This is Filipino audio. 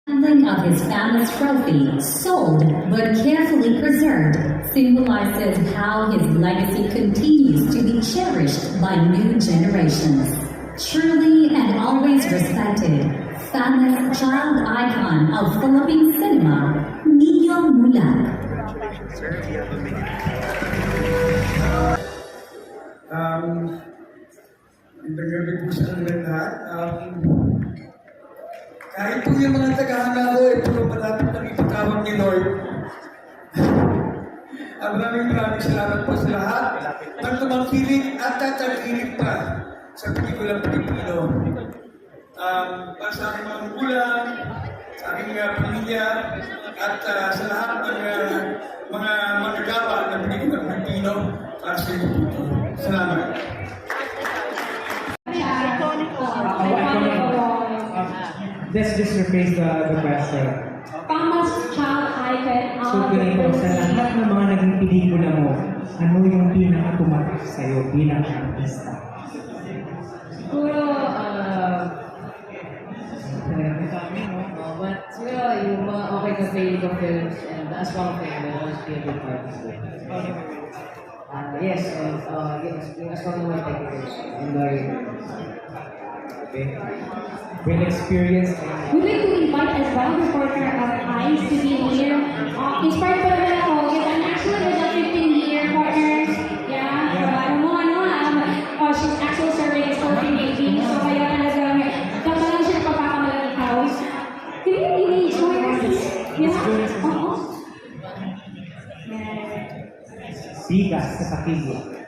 Handling of his famous trophy, sold but carefully preserved, symbolizes how his legacy continues to be cherished by new generations. Truly and always respected, famous child icon of Philippine cinema, Nino Mulak. Magandang gabi po sa kanilang lahat. Kahit po yung mga tagahanga ko, puro malapit na ipatawag ni Lord. Maraming salamat po sa lahat ng tumangkilik at tatakilik pa sa pelikulang Pilipino. Para sa aking mga magulang, sa aking pamilya, at sa lahat ng mga manggagawa ng pelikulang Pilipino para sa inyo po. Salamat. Let's rephrase the question. Famous child icon So ganito, sa lahat ng mga naging pelikula mo, ano yung pinaka-tumatak sa'yo bilang artista? Siguro, but siguro yung mga okay na feeling of films and the Aswang film, I was being a big part of it. Yes, and yung Aswang naman technicals, enjoy it. Okay. Well experienced. We'd like to invite as well reporter of ICE to be here. Inspired pa naman ako because I'm actually with the 15-year partners. Yeah. She's actually serving as 14 baby. So kaya talagang lang siya pagkakamalang house. Can you really join us? Yeah? Oo. Bigas sa pakilyo.